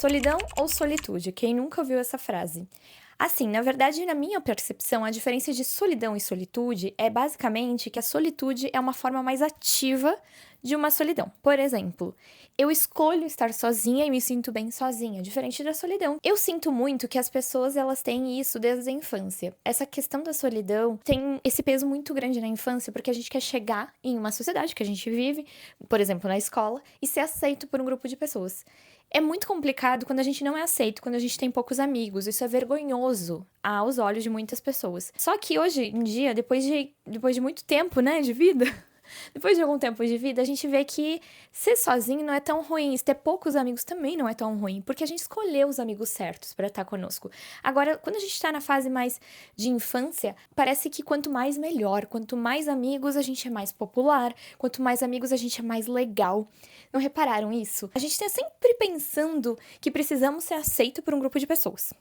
Solidão ou solitude? Quem nunca ouviu essa frase? Assim, na verdade, na minha percepção, a diferença de solidão e solitude é basicamente que a solitude é uma forma mais ativa de uma solidão. Por exemplo, eu escolho estar sozinha e me sinto bem sozinha, diferente da solidão. Eu sinto muito que as pessoas elas têm isso desde a infância. Essa questão da solidão tem esse peso muito grande na infância, porque a gente quer chegar em uma sociedade que a gente vive, por exemplo, na escola, e ser aceito por um grupo de pessoas. É muito complicado quando a gente não é aceito, quando a gente tem poucos amigos. Isso é vergonhoso aos olhos de muitas pessoas. Só que hoje em dia, depois de muito tempo, né, de vida, depois de algum tempo de vida, a gente vê que ser sozinho não é tão ruim. Ter poucos amigos também não é tão ruim, porque a gente escolheu os amigos certos pra estar conosco. Agora, quando a gente tá na fase mais de infância, parece que quanto mais melhor, quanto mais amigos a gente é mais popular, quanto mais amigos a gente é mais legal. Não repararam isso? A gente tá sempre pensando que precisamos ser aceito por um grupo de pessoas.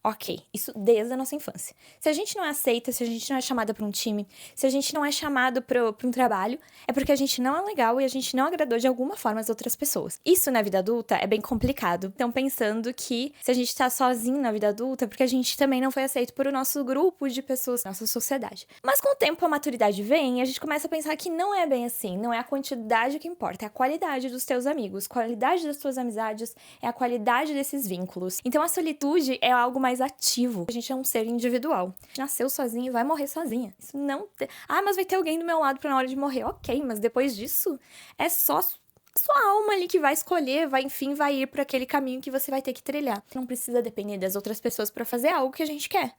Ok, isso desde a nossa infância. Se a gente não é aceita, se a gente não é chamada para um time, se a gente não é chamado para um trabalho, é porque a gente não é legal e a gente não agradou de alguma forma as outras pessoas. Isso na vida adulta é bem complicado. Então, pensando que se a gente tá sozinho na vida adulta, é porque a gente também não foi aceito por o nosso grupo de pessoas, nossa sociedade. Mas com o tempo a maturidade vem e a gente começa a pensar que não é bem assim. Não é a quantidade que importa, é a qualidade dos teus amigos, a qualidade das tuas amizades, é a qualidade desses vínculos. Então, a solitude é algo mais ativo. A gente é um ser individual. A gente nasceu sozinho e vai morrer sozinha. Isso não mas vai ter alguém do meu lado pra na hora de morrer. Ok, mas depois disso é só sua alma ali que vai escolher, enfim, vai ir para aquele caminho que você vai ter que trilhar. Não precisa depender das outras pessoas para fazer algo que a gente quer.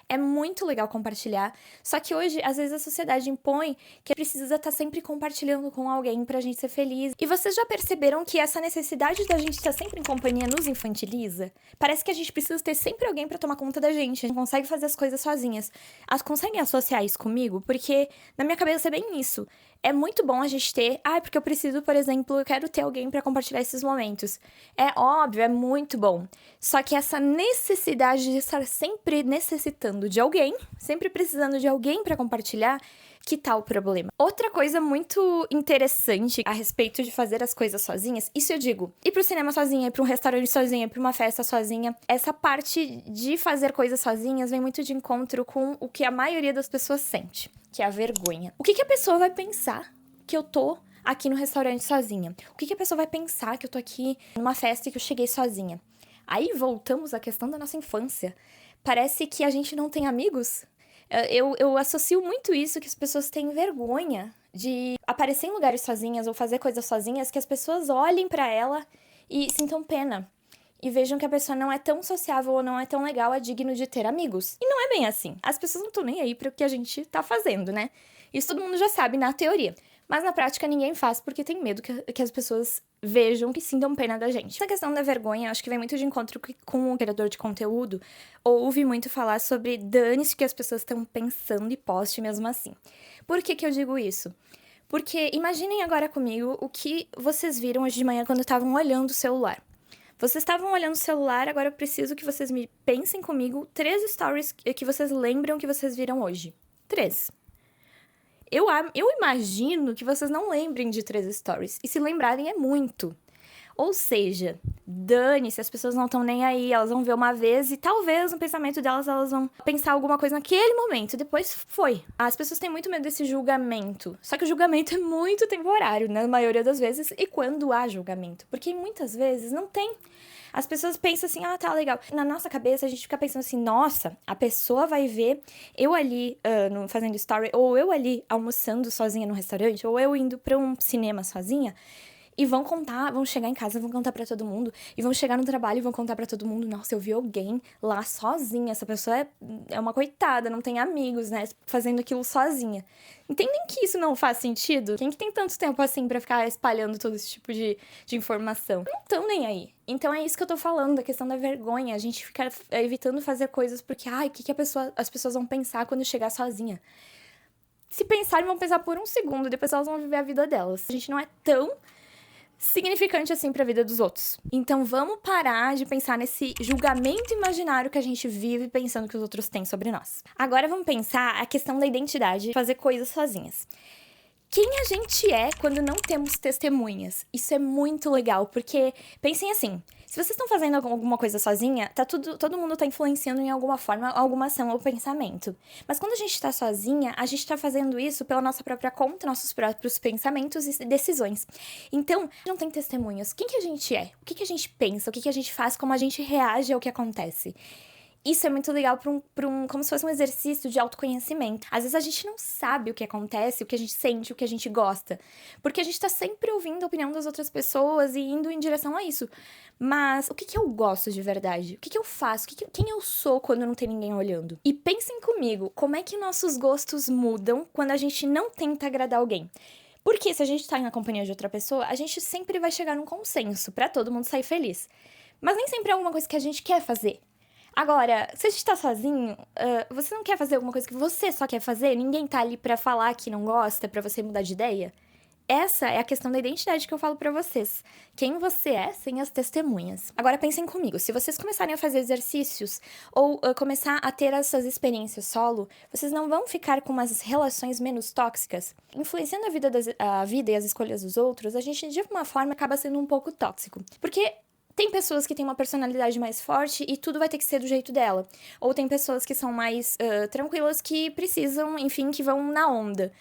É muito legal compartilhar, só que hoje, às vezes, a sociedade impõe que precisa estar sempre compartilhando com alguém pra gente ser feliz. E vocês já perceberam que essa necessidade da gente estar sempre em companhia nos infantiliza? Parece que a gente precisa ter sempre alguém pra tomar conta da gente, a gente não consegue fazer as coisas sozinhas. Conseguem associar isso comigo? Porque na minha cabeça é bem isso. É muito bom a gente ter, porque eu preciso, por exemplo, eu quero ter alguém pra compartilhar esses momentos. É óbvio, é muito bom. Só que essa necessidade de estar sempre necessitando de alguém, sempre precisando de alguém pra compartilhar, que tal o problema? Outra coisa muito interessante a respeito de fazer as coisas sozinhas, isso eu digo, ir pro cinema sozinha, ir pra um restaurante sozinha, ir pra uma festa sozinha, essa parte de fazer coisas sozinhas vem muito de encontro com o que a maioria das pessoas sente, que é a vergonha. O que a pessoa vai pensar que eu tô aqui no restaurante sozinha? O que a pessoa vai pensar que eu tô aqui numa festa e que eu cheguei sozinha? Aí voltamos à questão da nossa infância. Parece que a gente não tem amigos. Eu associo muito isso, que as pessoas têm vergonha de aparecer em lugares sozinhas ou fazer coisas sozinhas, que as pessoas olhem pra ela e sintam pena. E vejam que a pessoa não é tão sociável ou não é tão legal, é digno de ter amigos. E não é bem assim. As pessoas não estão nem aí para o que a gente tá fazendo, né? Isso todo mundo já sabe na teoria. Mas na prática ninguém faz porque tem medo que as pessoas vejam que sintam pena da gente. Essa questão da vergonha, acho que vem muito de encontro com o criador de conteúdo. Ouve muito falar sobre dane-se que as pessoas estão pensando e poste mesmo assim. Por que eu digo isso? Porque imaginem agora comigo o que vocês viram hoje de manhã quando estavam olhando o celular. Vocês estavam olhando o celular, agora eu preciso que vocês me pensem comigo 3 stories que vocês lembram que vocês viram hoje. 3. Eu imagino que vocês não lembrem de 3 stories. E se lembrarem é muito. Ou seja, dane-se, as pessoas não estão nem aí, elas vão ver uma vez e talvez no pensamento delas elas vão pensar alguma coisa naquele momento, depois foi. As pessoas têm muito medo desse julgamento, só que o julgamento é muito temporário, na maioria das vezes, e quando há julgamento, porque muitas vezes não tem. As pessoas pensam assim, tá, legal. Na nossa cabeça, a gente fica pensando assim, nossa, a pessoa vai ver eu ali fazendo story, ou eu ali almoçando sozinha no restaurante, ou eu indo pra um cinema sozinha, e vão contar, vão chegar em casa, vão contar pra todo mundo, e vão chegar no trabalho e vão contar pra todo mundo, nossa, eu vi alguém lá sozinha, essa pessoa é uma coitada, não tem amigos, né, fazendo aquilo sozinha. Entendem que isso não faz sentido? Quem que tem tanto tempo assim pra ficar espalhando todo esse tipo de informação? Não tão nem aí. Então é isso que eu tô falando, da questão da vergonha, a gente fica evitando fazer coisas porque, o que as pessoas vão pensar quando chegar sozinha? Se pensarem, vão pensar por um segundo, depois elas vão viver a vida delas. A gente não é tão significante assim pra vida dos outros. Então vamos parar de pensar nesse julgamento imaginário que a gente vive pensando que os outros têm sobre nós. Agora vamos pensar a questão da identidade, fazer coisas sozinhas. Quem a gente é quando não temos testemunhas? Isso é muito legal, porque pensem assim, Se vocês estão fazendo alguma coisa sozinha, todo mundo tá influenciando em alguma forma, alguma ação ou pensamento. Mas quando a gente tá sozinha, a gente tá fazendo isso pela nossa própria conta, nossos próprios pensamentos e decisões. Então, não tem testemunhas. Quem que a gente é? O que que a gente pensa? O que que a gente faz? Como a gente reage ao que acontece? Isso é muito legal como se fosse um exercício de autoconhecimento. Às vezes a gente não sabe o que acontece, o que a gente sente, o que a gente gosta. Porque a gente tá sempre ouvindo a opinião das outras pessoas e indo em direção a isso. Mas o que que eu gosto de verdade? O que que eu faço? Quem eu sou quando não tem ninguém olhando? E pensem comigo, como é que nossos gostos mudam quando a gente não tenta agradar alguém? Porque se a gente tá na companhia de outra pessoa, a gente sempre vai chegar num consenso pra todo mundo sair feliz. Mas nem sempre é alguma coisa que a gente quer fazer. Agora, se a gente tá sozinho, você não quer fazer alguma coisa que você só quer fazer? Ninguém tá ali pra falar que não gosta, pra você mudar de ideia? Essa é a questão da identidade que eu falo pra vocês. Quem você é sem as testemunhas. Agora pensem comigo, se vocês começarem a fazer exercícios ou começar a ter essas experiências solo, vocês não vão ficar com umas relações menos tóxicas. Influenciando a vida e as escolhas dos outros, a gente de uma forma acaba sendo um pouco tóxico. Porque tem pessoas que têm uma personalidade mais forte e tudo vai ter que ser do jeito dela. Ou tem pessoas que são mais tranquilas que precisam, enfim, que vão na onda.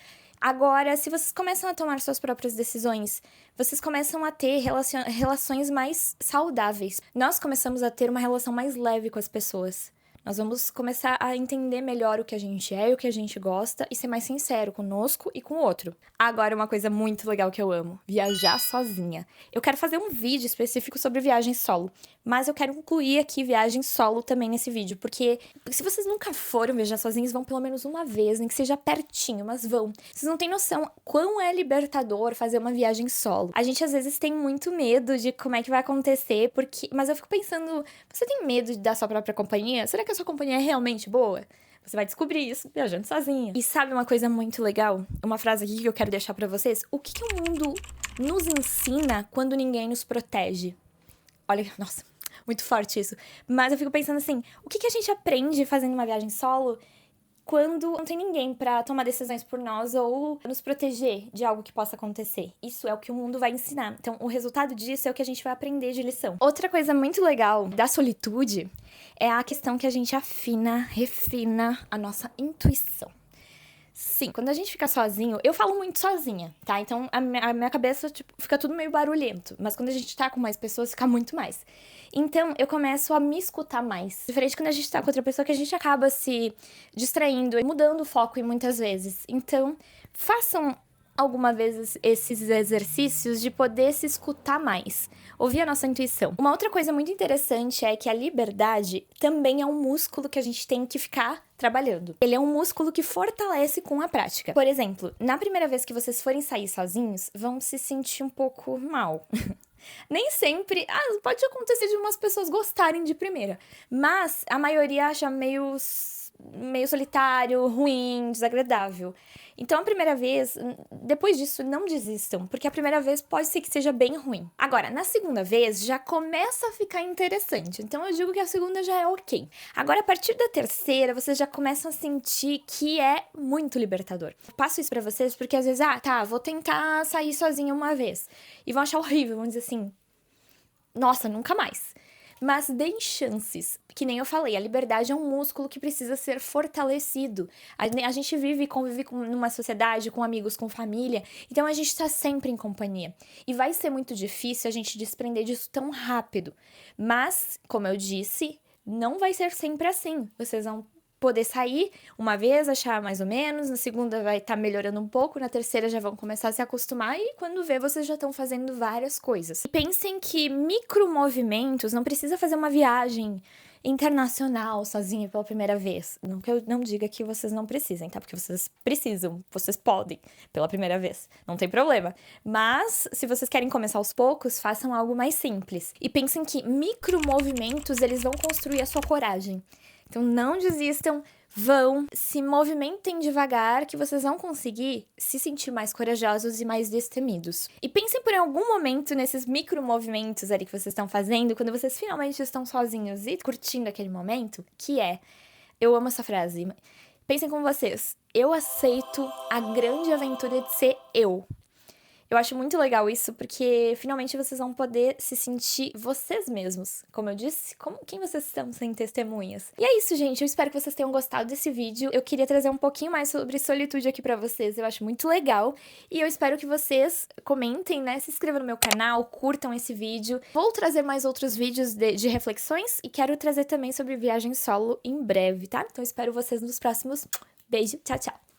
Agora, se vocês começam a tomar suas próprias decisões, vocês começam a ter relações mais saudáveis. Nós começamos a ter uma relação mais leve com as pessoas. Nós vamos começar a entender melhor o que a gente é e o que a gente gosta e ser mais sincero conosco e com o outro. Agora, uma coisa muito legal que eu amo: viajar sozinha. Eu quero fazer um vídeo específico sobre viagem solo, mas eu quero incluir aqui viagem solo também nesse vídeo, porque se vocês nunca foram viajar sozinhos, vão pelo menos uma vez, nem que seja pertinho, mas vão. Vocês não têm noção quão é libertador fazer uma viagem solo. A gente às vezes tem muito medo de como é que vai acontecer, mas eu fico pensando, você tem medo da sua própria companhia? Será que a sua companhia é realmente boa? Você vai descobrir isso viajando sozinha. E sabe uma coisa muito legal? Uma frase aqui que eu quero deixar pra vocês. O que o mundo nos ensina quando ninguém nos protege? Olha, nossa, muito forte isso. Mas eu fico pensando assim, o que a gente aprende fazendo uma viagem solo quando não tem ninguém pra tomar decisões por nós ou nos proteger de algo que possa acontecer? Isso é o que o mundo vai ensinar. Então, o resultado disso é o que a gente vai aprender de lição. Outra coisa muito legal da solitude é a questão que a gente refina a nossa intuição. Sim, quando a gente fica sozinho, eu falo muito sozinha, tá? Então a minha cabeça, tipo, fica tudo meio barulhento. Mas quando a gente tá com mais pessoas, fica muito mais. Então eu começo a me escutar mais. Diferente quando a gente tá com outra pessoa, que a gente acaba se distraindo e mudando o foco muitas vezes. Então, façam alguma vez esses exercícios de poder se escutar mais, ouvir a nossa intuição. Uma outra coisa muito interessante é que a liberdade também é um músculo que a gente tem que ficar trabalhando. Ele é um músculo que fortalece com a prática. Por exemplo, na primeira vez que vocês forem sair sozinhos, vão se sentir um pouco mal. Nem sempre. Pode acontecer de umas pessoas gostarem de primeira, mas a maioria acha meio solitário, ruim, desagradável. Então, a primeira vez, depois disso, não desistam, porque a primeira vez pode ser que seja bem ruim. Agora, na segunda vez, já começa a ficar interessante. Então, eu digo que a segunda já é ok. Agora, a partir da terceira, vocês já começam a sentir que é muito libertador. Eu passo isso pra vocês porque, às vezes, vou tentar sair sozinha uma vez. E vão achar horrível, vão dizer assim, nossa, nunca mais. Mas deem chances. Que nem eu falei, a liberdade é um músculo que precisa ser fortalecido. A gente vive e convive numa sociedade, com amigos, com família, então a gente tá sempre em companhia. E vai ser muito difícil a gente desprender disso tão rápido. Mas, como eu disse, não vai ser sempre assim. Vocês vão poder sair uma vez, achar mais ou menos, na segunda vai estar melhorando um pouco, na terceira já vão começar a se acostumar e quando vê, vocês já estão fazendo várias coisas. E pensem que micromovimentos, não precisa fazer uma viagem internacional sozinha pela primeira vez. Não que eu não diga que vocês não precisem, tá? Porque vocês precisam, vocês podem pela primeira vez, não tem problema. Mas, se vocês querem começar aos poucos, façam algo mais simples. E pensem que micromovimentos, eles vão construir a sua coragem. Então, não desistam, se movimentem devagar, que vocês vão conseguir se sentir mais corajosos e mais destemidos. E pensem por algum momento nesses micromovimentos ali que vocês estão fazendo, quando vocês finalmente estão sozinhos e curtindo aquele momento, que é, eu amo essa frase, pensem com vocês, eu aceito a grande aventura de ser eu. Eu acho muito legal isso, porque finalmente vocês vão poder se sentir vocês mesmos. Como eu disse, quem vocês são sem testemunhas. E é isso, gente. Eu espero que vocês tenham gostado desse vídeo. Eu queria trazer um pouquinho mais sobre solitude aqui pra vocês. Eu acho muito legal. E eu espero que vocês comentem, né? Se inscrevam no meu canal, curtam esse vídeo. Vou trazer mais outros vídeos de reflexões e quero trazer também sobre viagem solo em breve, tá? Então espero vocês nos próximos. Beijo, tchau, tchau!